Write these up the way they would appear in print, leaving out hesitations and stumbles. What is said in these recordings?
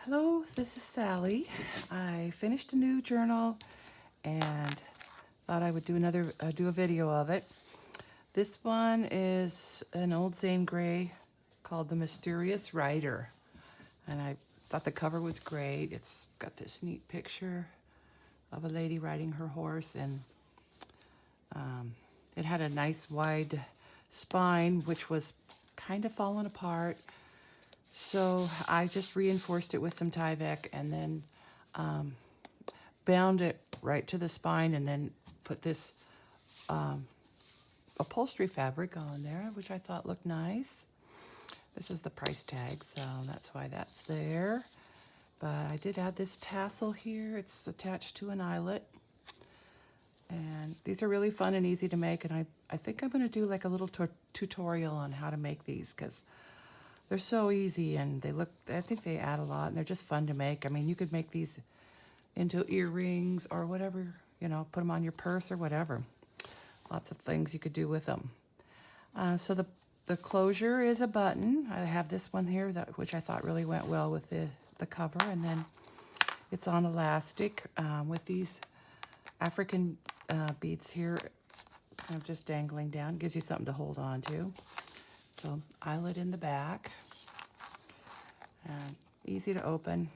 Hello, this is Sally. I finished a new journal and thought I would do a video of it. This one is an old Zane Grey called The Mysterious Rider, and I thought the cover was great. It's got this neat picture of a lady riding her horse, and it had a nice wide spine which was kind of falling apart. So I just reinforced it with some Tyvek and then bound it right to the spine, and then put this upholstery fabric on there, which I thought looked nice. This is the price tag, so that's why that's there. But I did add this tassel here. It's attached to an eyelet. And these are really fun and easy to make, and I think I'm going to do like a little tutorial on how to make these, because they're so easy and I think they add a lot, and they're just fun to make. I mean, you could make these into earrings or whatever, put them on your purse or whatever. Lots of things you could do with them. So the closure is a button. I have this one here, which I thought really went well with the cover, and then it's on elastic with these African beads here, kind of just dangling down. Gives you something to hold on to. So eyelet in the back, and easy to open.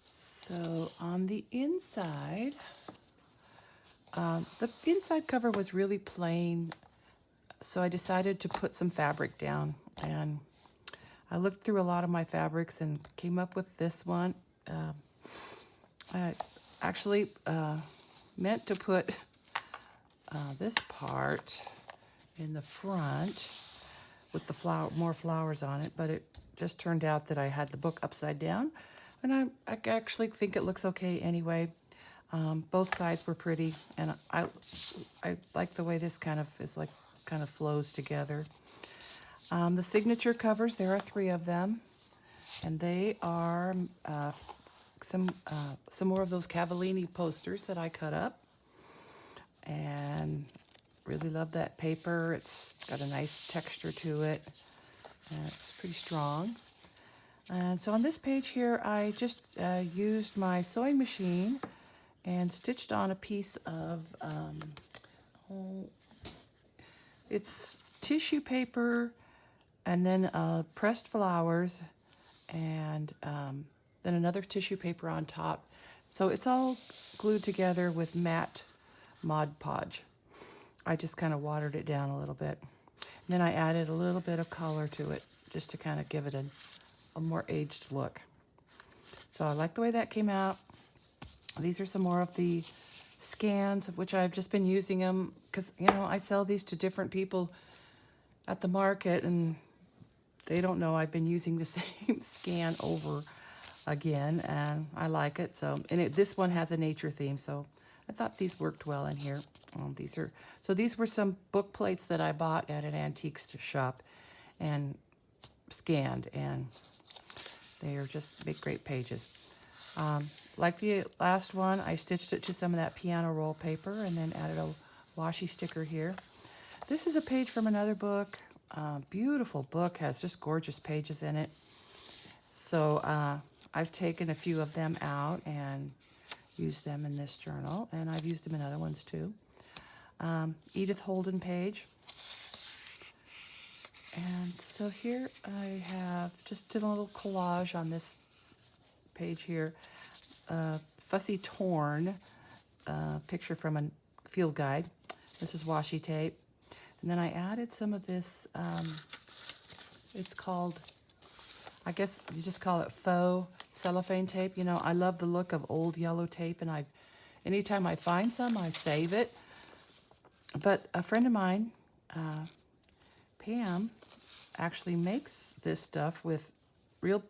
So on the inside, the inside cover was really plain, so I decided to put some fabric down, and I looked through a lot of my fabrics and came up with this one. I actually meant to put this part in the front with the more flowers on it, but it just turned out that I had the book upside down, and I actually think it looks okay anyway. Both sides were pretty, and I like the way this kind of flows together. The signature covers, there are 3 of them, and they are some more of those Cavallini posters that I cut up, and really love that paper. It's got a nice texture to it, and it's pretty strong. And so on this page here, I just used my sewing machine and stitched on a piece of it's tissue paper, and then pressed flowers, and then another tissue paper on top. So it's all glued together with matte Mod Podge. I just kind of watered it down a little bit. And then I added a little bit of color to it, just to kind of give it a more aged look. So I like the way that came out. These are some more of the scans, which I've just been using them because, I sell these to different people at the market, and they don't know I've been using the same scan over again, and I like it. So, this one has a nature theme, so I thought these worked well in here. These were some book plates that I bought at an antique shop and scanned, and they are just make great pages. Like the last one, I stitched it to some of that piano roll paper and then added a washi sticker here. This is a page from another book. Beautiful book, has just gorgeous pages in it. So I've taken a few of them out and used them in this journal, and I've used them in other ones too. Edith Holden page. And so here I have just did a little collage on this page here. Fussy Torn picture from a field guide. This is washi tape. And then I added some of this, it's called, I guess you just call it faux cellophane tape. I love the look of old yellow tape, and anytime I find some, I save it. But a friend of mine, Pam, actually makes this stuff with real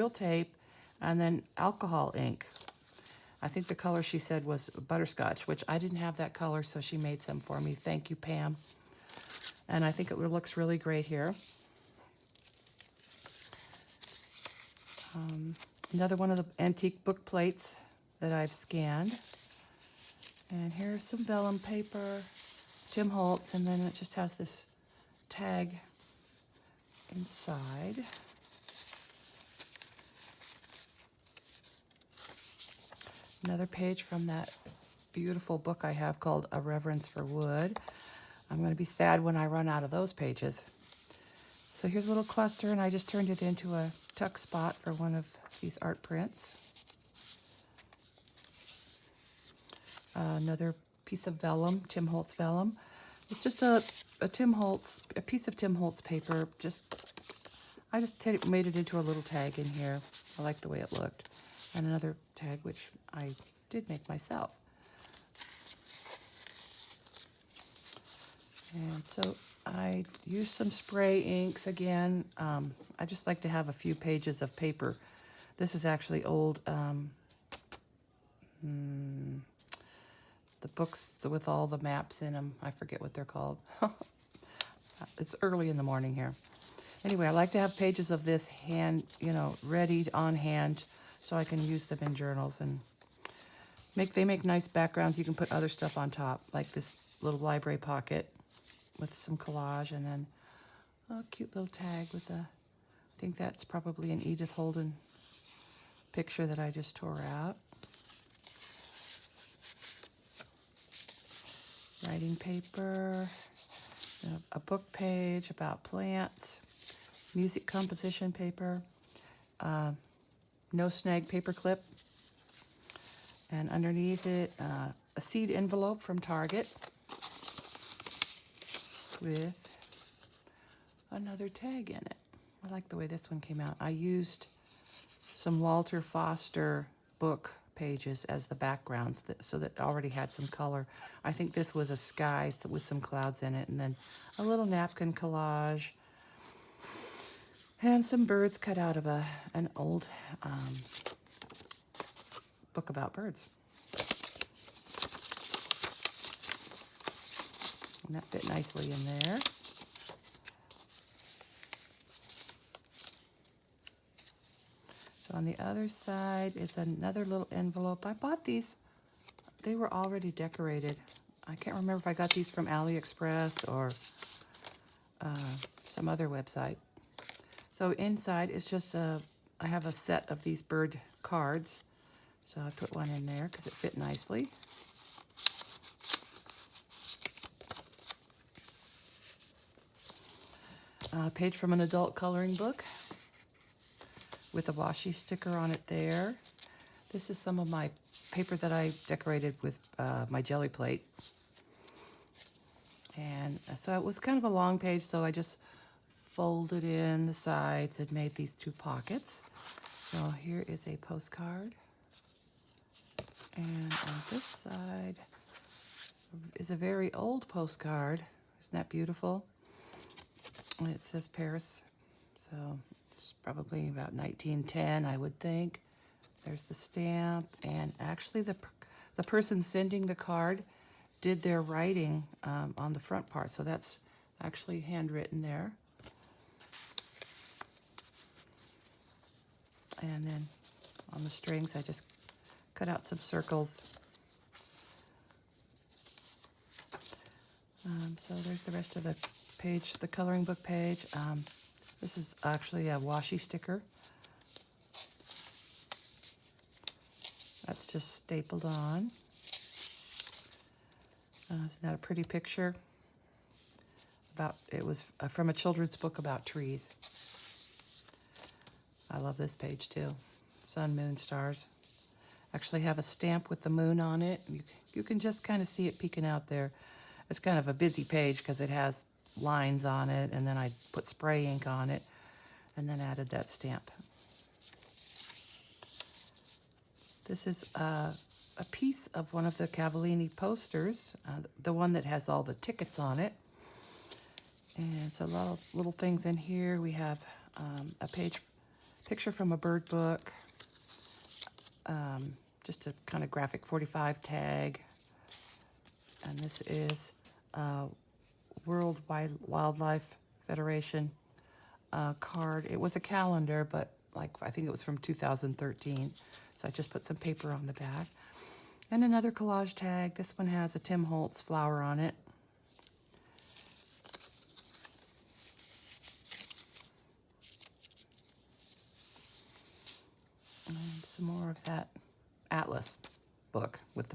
tape and then alcohol ink. I think the color she said was butterscotch, which I didn't have that color, so she made some for me. Thank you, Pam. And I think it looks really great here. Another one of the antique book plates that I've scanned. And here's some vellum paper, Tim Holtz, and then it just has this tag inside. Another page from that beautiful book I have called A Reverence for Wood. I'm going to be sad when I run out of those pages. So here's a little cluster, and I just turned it into a tuck spot for one of these art prints. Another piece of vellum, Tim Holtz vellum. It's just a piece of Tim Holtz paper. I just made it into a little tag in here. I like the way it looked. And another tag, which I did make myself. And so I used some spray inks again. I just like to have a few pages of paper. This is actually old, the books with all the maps in them. I forget what they're called. It's early in the morning here. Anyway, I like to have pages of this ready on hand so I can use them in journals, and they make nice backgrounds. You can put other stuff on top, like this little library pocket with some collage, and then a cute little tag with I think that's probably an Edith Holden picture that I just tore out. Writing paper, a book page about plants, music composition paper, no snag paper clip, and underneath it, a seed envelope from Target with another tag in it. I like the way this one came out. I used some Walter Foster book pages as the backgrounds, so that already had some color. I think this was a sky with some clouds in it, and then a little napkin collage, and some birds cut out of an old book about birds. And that fit nicely in there. So on the other side is another little envelope. I bought these. They were already decorated. I can't remember if I got these from AliExpress or some other website. So inside is just I have a set of these bird cards. So I put one in there because it fit nicely. A page from an adult coloring book with a washi sticker on it there. This is some of my paper that I decorated with my jelly plate. And so it was kind of a long page, so I just folded in the sides and made these two pockets. So here is a postcard. And on this side is a very old postcard. Isn't that beautiful? It says Paris, so it's probably about 1910, I would think. There's the stamp, and actually the person sending the card did their writing on the front part, so that's actually handwritten there. And then on the strings, I just cut out some circles. So there's the rest of the page, the coloring book page. This is actually a washi sticker. That's just stapled on. Isn't that a pretty picture? It was from a children's book about trees. I love this page too. Sun, moon, stars. Actually have a stamp with the moon on it. You can just kind of see it peeking out there. It's kind of a busy page because it has lines on it, and then I put spray ink on it and then added that stamp. This is a piece of one of the Cavallini posters, the one that has all the tickets on it. And it's a lot of little things in here. We have a picture from a bird book, just a kind of graphic 45 tag. And this is World Wildlife Federation card. It was a calendar, but I think it was from 2013. So I just put some paper on the back. And another collage tag. This one has a Tim Holtz flower on it. And some more of that atlas.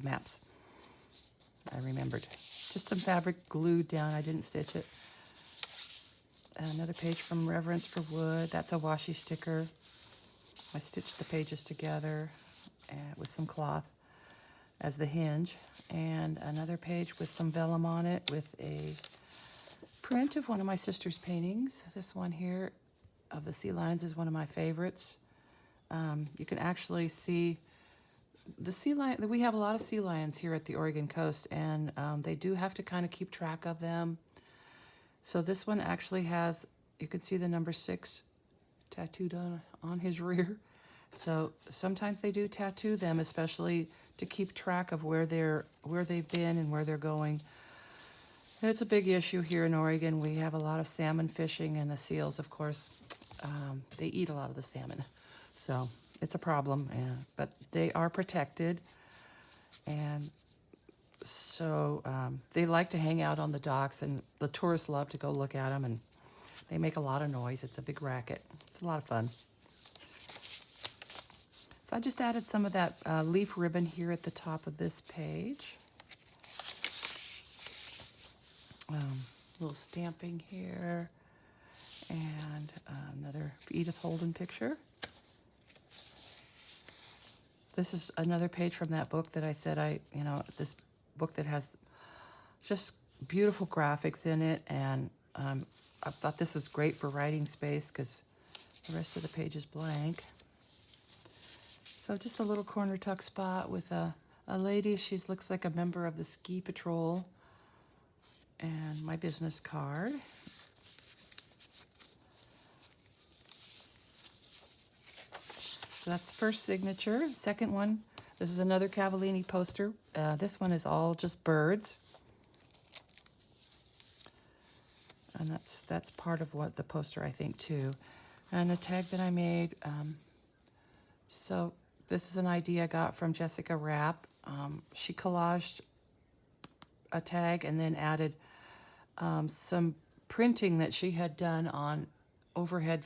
maps. I remembered. Just some fabric glued down. I didn't stitch it. Another page from Reverence for Wood. That's a washi sticker. I stitched the pages together with some cloth as the hinge. And another page with some vellum on it with a print of one of my sister's paintings. This one here of the sea lions is one of my favorites. You can actually see the sea lion. We have a lot of sea lions here at the Oregon coast, and they do have to kind of keep track of them. So this one actually has, you can see the number 6 tattooed on his rear. So sometimes they do tattoo them, especially to keep track of where they've been and where they're going. It's a big issue here in Oregon. We have a lot of salmon fishing, and the seals, of course, they eat a lot of the salmon. So it's a problem, but they are protected. And so they like to hang out on the docks, and the tourists love to go look at them, and they make a lot of noise. It's a big racket. It's a lot of fun. So I just added some of that leaf ribbon here at the top of this page. Little stamping here, and another Edith Holden picture. This is another page from that book that I said this book that has just beautiful graphics in it, and I thought this was great for writing space because the rest of the page is blank. So just a little corner tuck spot with a lady. She looks like a member of the ski patrol, and my business card. So that's the first signature. Second one, this is another Cavallini poster. This one is all just birds. And that's part of what the poster, I think, too. And a tag that I made. So this is an idea I got from Jessica Rapp. She collaged a tag and then added some printing that she had done on overhead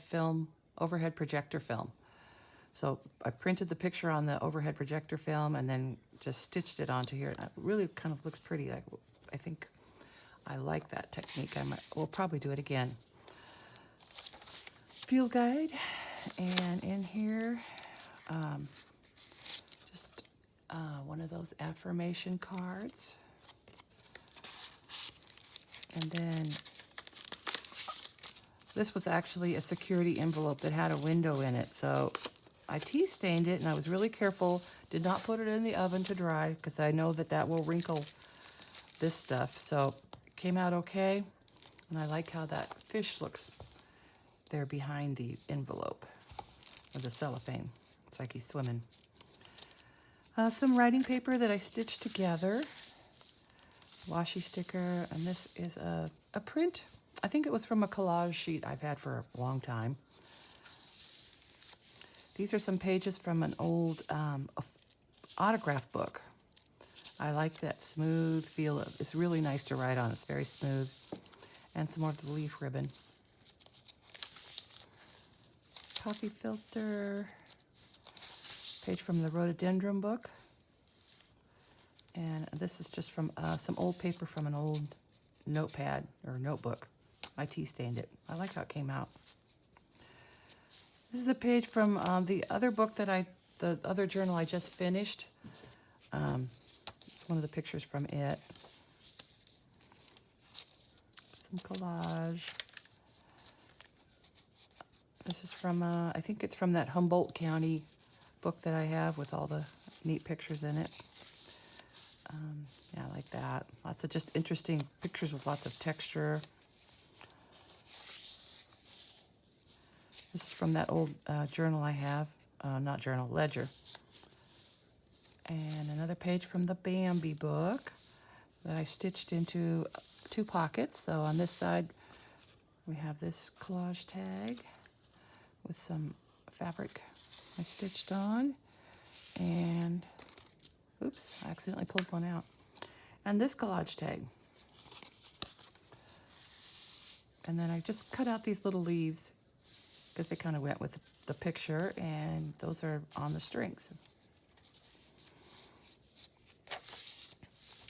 projector film. So I printed the picture on the overhead projector film and then just stitched it onto here. It really kind of looks pretty. I think I like that technique. We'll probably do it again. Field guide, and in here, just one of those affirmation cards. And then this was actually a security envelope that had a window in it. So I tea stained it, and I was really careful. Did not put it in the oven to dry because I know that will wrinkle this stuff. So it came out okay, and I like how that fish looks there behind the envelope of the cellophane. It's like he's swimming. Some writing paper that I stitched together. Washi sticker, and this is a print. I think it was from a collage sheet I've had for a long time. These are some pages from an old autograph book. I like that smooth feel. It's really nice to write on. It's very smooth. And some more of the leaf ribbon. Coffee filter. Page from the rhododendron book. And this is just from some old paper from an old notepad or notebook. I tea stained it. I like how it came out. This is a page from the other book the other journal I just finished. It's one of the pictures from it. Some collage. This is from, I think it's from that Humboldt County book that I have with all the neat pictures in it. Yeah, I like that. Lots of just interesting pictures with lots of texture. This is from that old journal I have. Not journal, ledger. And another page from the Bambi book that I stitched into 2 pockets. So on this side, we have this collage tag with some fabric I stitched on. And oops, I accidentally pulled one out. And this collage tag. And then I just cut out these little leaves because they kind of went with the picture, and those are on the strings.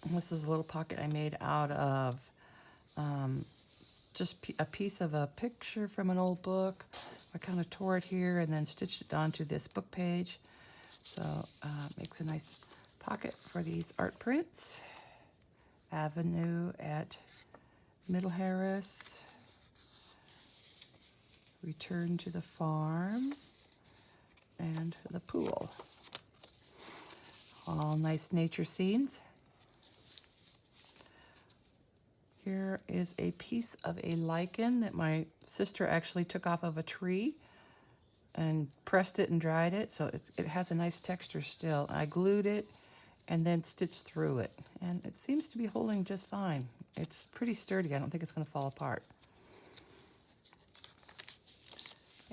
And this is a little pocket I made out of just a piece of a picture from an old book. I kind of tore it here and then stitched it onto this book page. So it makes a nice pocket for these art prints. Avenue at Middle Harris. Return to the farm. And the pool. All nice nature scenes. Here is a piece of a lichen that my sister actually took off of a tree and pressed it and dried it, so it has a nice texture still. I glued it and then stitched through it, and it seems to be holding just fine. It's pretty sturdy. I don't think it's going to fall apart.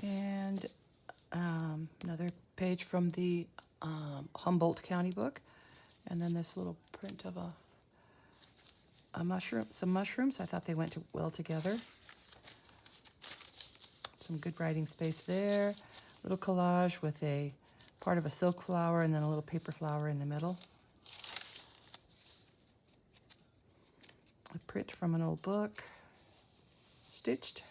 And another page from the Humboldt County book, and then this little print of some mushrooms. I thought they went well together. Some good writing space there. Little collage with a part of a silk flower and then a little paper flower in the middle. A print from an old book, stitched.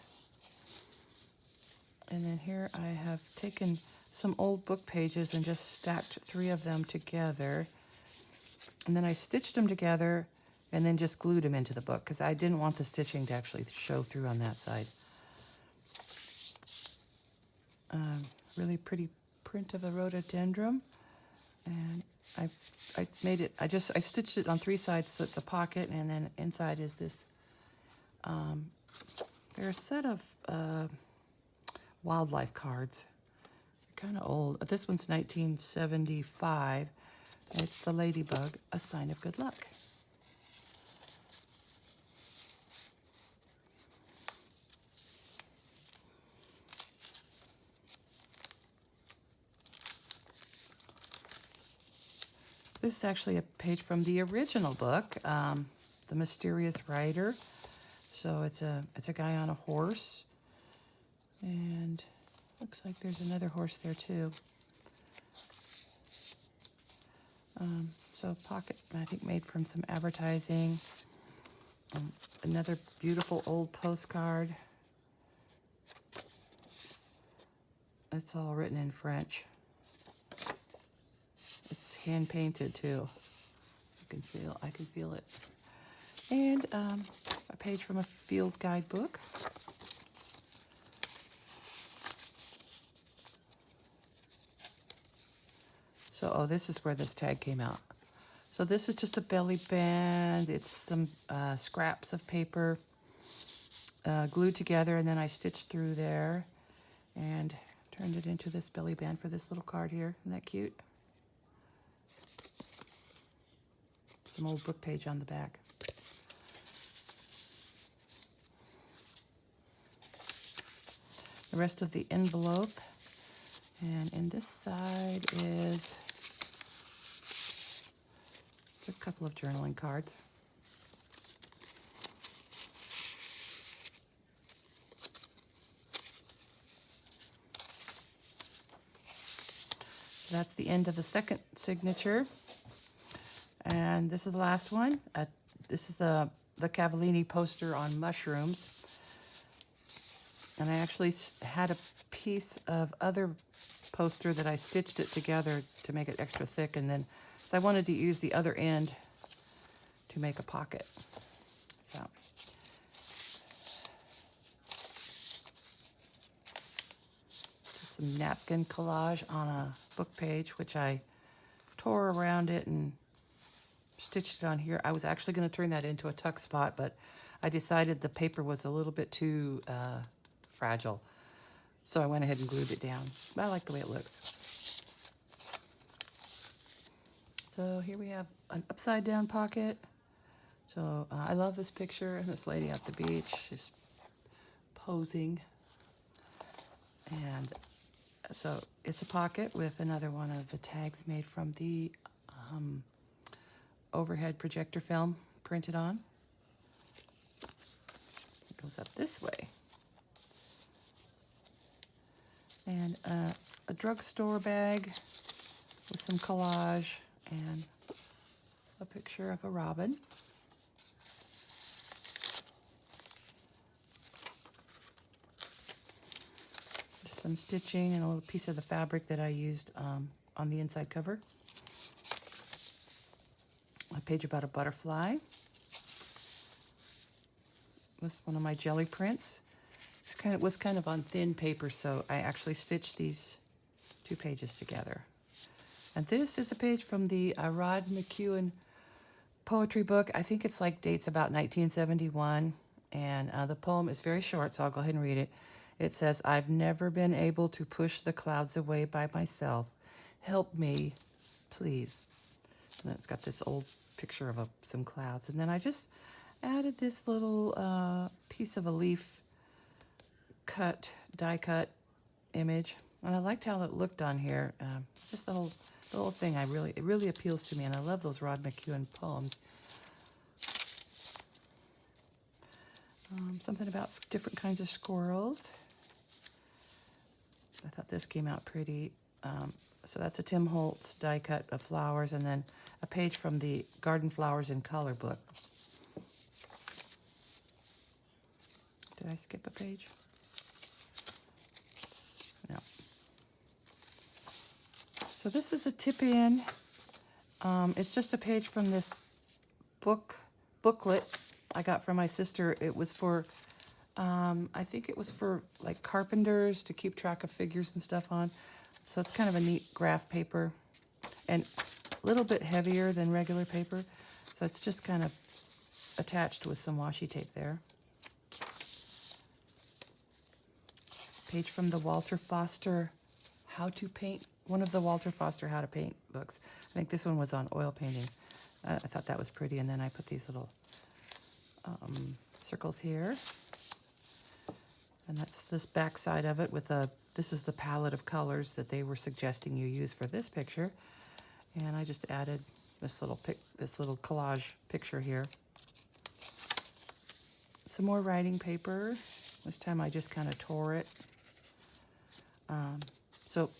And then here I have taken some old book pages and just stacked 3 of them together. And then I stitched them together and then just glued them into the book because I didn't want the stitching to actually show through on that side. Really pretty print of a rhododendron, and I made it. I stitched it on 3 sides so it's a pocket, and then inside is this. They're a set of wildlife cards. They're kind of old. This one's 1975. And it's the ladybug, a sign of good luck. This is actually a page from the original book, The Mysterious Rider. So it's a guy on a horse, and looks like there's another horse there too. So pocket, I think, made from some advertising. Another beautiful old postcard. It's all written in French. It's hand painted too. I can feel it. And a page from a field guide book. So, this is where this tag came out. So this is just a belly band. It's some scraps of paper glued together, and then I stitched through there and turned it into this belly band for this little card here. Isn't that cute? Some old book page on the back. The rest of the envelope. And in this side is a couple of journaling cards. That's the end of the second signature. And this is the last one. This is the Cavallini poster on mushrooms. And I actually had a piece of other poster that I stitched it together to make it extra thick, and then so I wanted to use the other end to make a pocket. So just some napkin collage on a book page, which I tore around it and stitched it on here. I was actually going to turn that into a tuck spot, but I decided the paper was a little bit too fragile, so I went ahead and glued it down. But I like the way it looks. So here we have an upside down pocket. So I love this picture, and this lady at the beach, she's posing. And so it's a pocket with another one of the tags made from the overhead projector film printed on. It goes up this way. And a drugstore bag with some collage and a picture of a robin. Just some stitching and a little piece of the fabric that I used on the inside cover. A page about a butterfly. This is one of my jelly prints. It was kind of on thin paper, so I actually stitched these 2 pages together. And this is a page from the Rod McEwen poetry book. I think it's like dates about 1971, and the poem is very short, so I'll go ahead and read it. It says, "I've never been able to push the clouds away by myself. Help me, please." And then it's got this old picture of some clouds. And then I just added this little piece of a leaf die cut image. And I liked how it looked on here. Just the whole thing, it really appeals to me, and I love those Rod McEwen poems. Something about different kinds of squirrels. I thought this came out pretty. So that's a Tim Holtz die cut of flowers, and then a page from the Garden Flowers in Color book. Did I skip a page? No. So this is a tip-in. It's just a page from this booklet I got from my sister. It was for, I think it was for like carpenters to keep track of figures and stuff on. So it's kind of a neat graph paper and a little bit heavier than regular paper. So it's just kind of attached with some washi tape there. Page from the Walter Foster How to Paint, one of the Walter Foster How to Paint books. I think this one was on oil painting. I thought that was pretty, and then I put these little circles here. And that's this back side of it with this is the palette of colors that they were suggesting you use for this picture. And I just added this little collage picture here. Some more writing paper. This time I just kind of tore it. So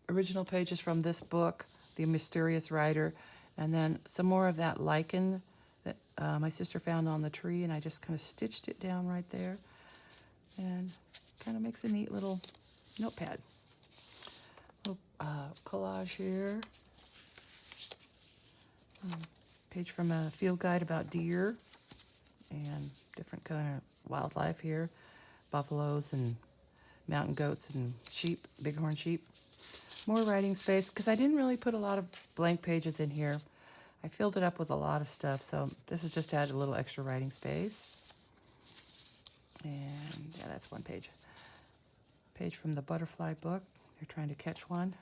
original pages from this book, The Mysterious Writer, and then some more of that lichen that my sister found on the tree, and I just kind of stitched it down right there, and kind of makes a neat little notepad. Little collage here. Page from a field guide about deer and different kind of wildlife here, buffaloes and mountain goats and sheep, bighorn sheep. More writing space, because I didn't really put a lot of blank pages in here. I filled it up with a lot of stuff, so this is just to add a little extra writing space. And yeah, that's one page. Page from the butterfly book. They're trying to catch one.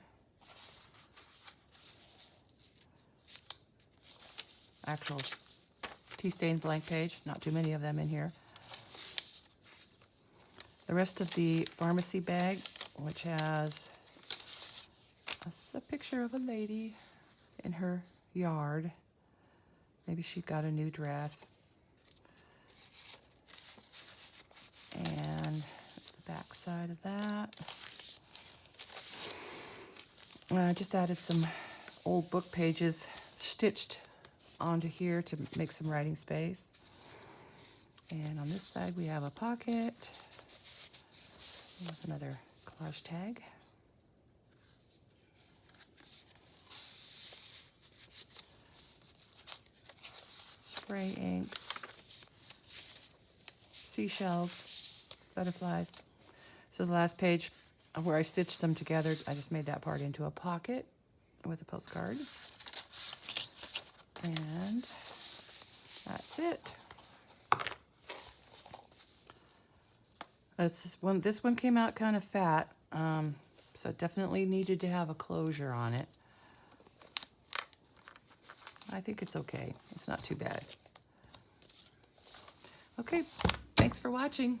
Actual tea-stained blank page, not too many of them in here. The rest of the pharmacy bag, which has a picture of a lady in her yard. Maybe she got a new dress. And that's the back side of that. I just added some old book pages stitched onto here to make some writing space. And on this side we have a pocket. We have another collage tag. Spray inks. Seashells. Butterflies. So the last page where I stitched them together, I just made that part into a pocket with a postcard. And that's it. This one came out kind of fat, so it definitely needed to have a closure on it. I think it's okay. It's not too bad. Okay, thanks for watching.